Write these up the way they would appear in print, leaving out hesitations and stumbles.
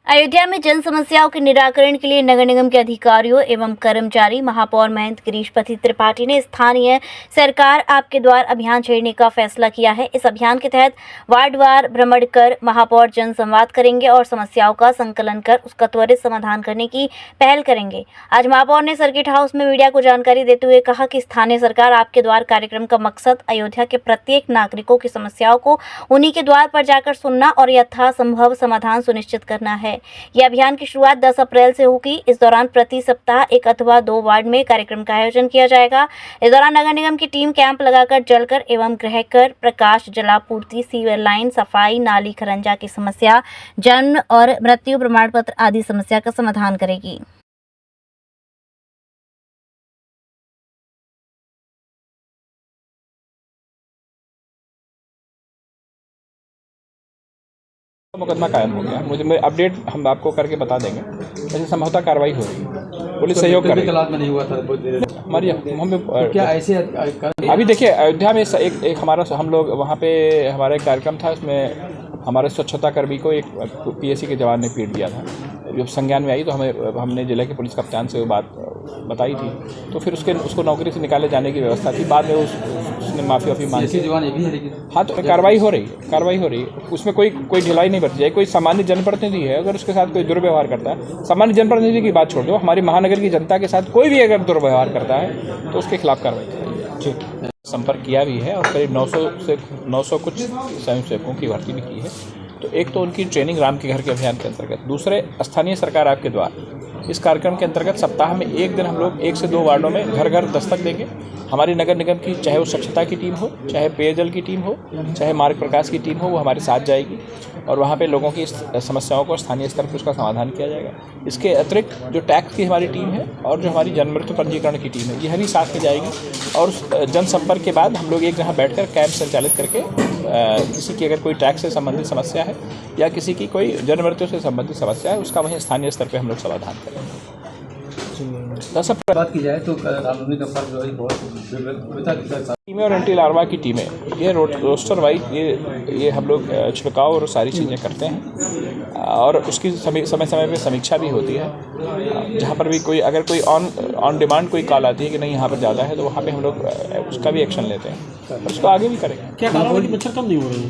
अयोध्या में जन समस्याओं के निराकरण के लिए नगर निगम के अधिकारियों एवं कर्मचारी महापौर महेंद्र गिरीशपति त्रिपाठी ने स्थानीय सरकार आपके द्वार अभियान छेड़ने का फैसला किया है। इस अभियान के तहत वार्डवार भ्रमण कर महापौर जन संवाद करेंगे और समस्याओं का संकलन कर उसका त्वरित समाधान करने की पहल करेंगे। आज महापौर ने सर्किट हाउस में मीडिया को जानकारी देते हुए कहा कि स्थानीय सरकार आपके द्वार कार्यक्रम का मकसद अयोध्या के प्रत्येक नागरिकों की समस्याओं को उन्हीं के द्वार पर जाकर सुनना और यथासंभव समाधान सुनिश्चित करना है। यह अभियान की शुरुआत 10 अप्रैल से होगी। इस दौरान प्रति सप्ताह 1 अथवा 2 वार्ड में कार्यक्रम का आयोजन किया जाएगा। इस दौरान नगर निगम की टीम कैंप लगाकर जलकर एवं गृहकर, प्रकाश, जलापूर्ति, सीवर लाइन, सफाई, नाली खरंजा की समस्या, जन्म और मृत्यु प्रमाण पत्र आदि समस्या का समाधान करेगी। मुकदमा कायम हो गया। मुझे अपडेट हम आपको करके बता देंगे। ऐसे संभवतः कार्रवाई हो रही है, पुलिस सहयोग कर रही है। में नहीं हुआ था हमारी तो क्या ऐसे अभी देखिए अयोध्या में एक हमारा हम लोग वहाँ पे हमारा एक कार्यक्रम था, उसमें हमारे स्वच्छता कर्मी को एक पीएसी के जवान ने पीट दिया था। जब संज्ञान में आई तो हमने जिले के पुलिस कप्तान से वो बात बताई थी, तो फिर उसको नौकरी से निकाले जाने की व्यवस्था थी। बाद में उसने माफ़ी मांगी। जवान ये भी है लेकिन हाँ, तो कार्रवाई हो रही है। उसमें कोई ढिलाई नहीं बरती जाए। कोई सामान्य जनप्रतिनिधि है, अगर उसके साथ कोई दुर्व्यवहार करता है, सामान्य जनप्रतिनिधि की बात छोड़ दो, हमारी महानगर की जनता के साथ कोई भी अगर दुर्व्यवहार करता है तो उसके खिलाफ कार्रवाई करेगी। ठीक, संपर्क किया भी है और करीब 900 कुछ स्वयंसेवकों की भर्ती भी की है। तो एक तो उनकी ट्रेनिंग राम के घर के अभियान के अंतर्गत, दूसरे स्थानीय सरकार आपके द्वार इस कार्यक्रम के अंतर्गत सप्ताह में एक दिन हम लोग 1 से 2 वार्डों में घर घर दस्तक देंगे। हमारी नगर निगम की चाहे वो स्वच्छता की टीम हो, चाहे पेयजल की टीम हो, चाहे मार्ग प्रकाश की टीम हो, वो हमारे साथ जाएगी और वहाँ पे लोगों की समस्याओं को स्थानीय स्तर पर उसका समाधान किया जाएगा। इसके अतिरिक्त जो टैक्स की हमारी टीम है और जो हमारी जन्म मृत्यु पंजीकरण की टीम है, यह भी साथ में जाएगी। और उस जनसंपर्क के बाद हम लोग एक जगह बैठकर कैंप संचालित करके किसी की अगर कोई टैक्स से संबंधित समस्या है या किसी की कोई जन्म मृत्यु से संबंधित समस्या है, उसका वहीं स्थानीय स्तर पर हम लोग समाधान करेंगे। बात की जाए तो रामनवमी का पर्व जो है बहुत टीमें और एंटी लार्वा की टीमें, ये रोस्टर वाइज ये हम लोग छिड़काव और सारी चीज़ें करते हैं और उसकी समय समय पे समीक्षा भी होती है। जहाँ पर भी अगर कोई ऑन डिमांड कोई कॉल आती है कि नहीं यहाँ पर ज़्यादा है, तो वहाँ पे हम लोग उसका भी एक्शन लेते हैं और उसको आगे भी करेंगे। क्या कारण है कि मच्छर कम नहीं हो रहे हैं?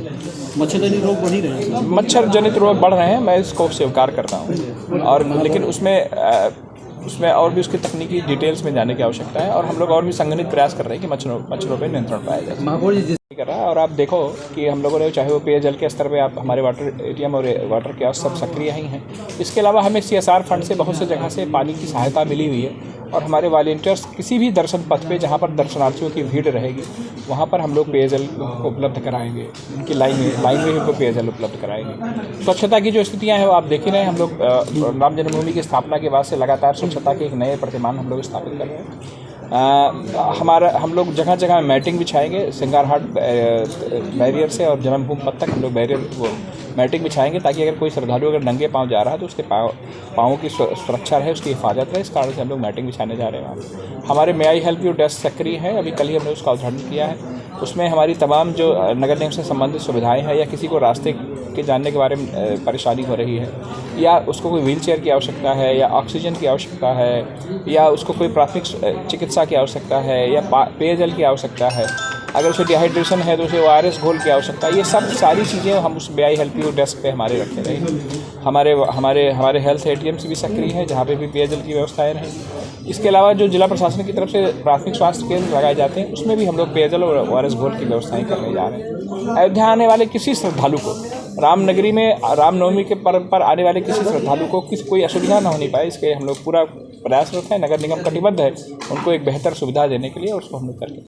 मच्छरजनित रोग बढ़ ही रहे हैं। मच्छर जनित रोग बढ़ रहे हैं, मैं इसको स्वीकार करता हूँ और लेकिन उसमें और भी उसकी तकनीकी डिटेल्स में जाने की आवश्यकता है और हम लोग और भी संगठित प्रयास कर रहे हैं कि मच्छरों पर नियंत्रण पाया जाए। महापौर जी कर रहा है और आप देखो कि हम लोगों ने चाहे वो पेयजल के स्तर पे आप हमारे वाटर एटीएम और वाटर कियोस्क सब सक्रिय ही हैं। इसके अलावा हमें CSR फंड से बहुत से जगह से पानी की सहायता मिली हुई है और हमारे वॉलंटियर्स किसी भी दर्शन पथ पे जहाँ पर दर्शनार्थियों की भीड़ रहेगी वहाँ पर हम लोग पेयजल उपलब्ध कराएंगे। उनकी लाइन में उनको पेयजल उपलब्ध कराएंगे। स्वच्छता की जो स्थितियाँ हैं वो आप देख ही रहे हैं। हम लोग राम जन्मभूमि की स्थापना के बाद से लगातार स्वच्छता के एक नए प्रतिमान हम लोग स्थापित कर रहे हैं। हम लोग जगह जगह मैटिंग बिछाएंगे, सिंगारहाट बैरियर से और जन्मभूमि पथ तक हम लोग मैटिंग बिछाएंगे ताकि अगर कोई श्रद्धालु अगर नंगे पाँव जा रहा है तो उसके पाँवों की सुरक्षा रहे, उसकी हिफाजत रहे। इस कारण से हम लोग मैटिंग बिछाने जा रहे हैं। हमारे मे आई हेल्प यू डेस्क सक्रिय है, अभी कल ही हमने उसका उद्घाटन किया है। उसमें हमारी तमाम जो नगर निगम से संबंधित सुविधाएं हैं या किसी को रास्ते के जानने के बारे में परेशानी हो रही है या उसको कोई व्हील चेयर की आवश्यकता है या ऑक्सीजन की आवश्यकता है या उसको कोई प्राथमिक चिकित्सा की आवश्यकता है या पेयजल की आवश्यकता है, अगर उसे डिहाइड्रेशन है तो उसे ORS घोल की आवश्यकता है, ये सब सारी चीज़ें हम उस मे आई हेल्प यू डेस्क पे हमारे रखे रहेंगे। हमारे हेल्थ ATMs भी सक्रिय हैं जहाँ पे भी पेयजल की व्यवस्थाएं रहेंगी। इसके अलावा जो जिला प्रशासन की तरफ से प्राथमिक स्वास्थ्य केंद्र लगाए जाते हैं उसमें भी हम लोग पेयजल और ORS घोल की व्यवस्थाएं करने जा रहे हैं। अयोध्या आने वाले किसी श्रद्धालु को रामनगरी में रामनवमी के पर्व पर आने वाले किसी श्रद्धालु को कोई असुविधा न होनी पाए, इसके हम लोग पूरा प्रयासरत हैं। नगर निगम कटिबद्ध है उनको एक बेहतर सुविधा देने के लिए और उसको हम लोग करके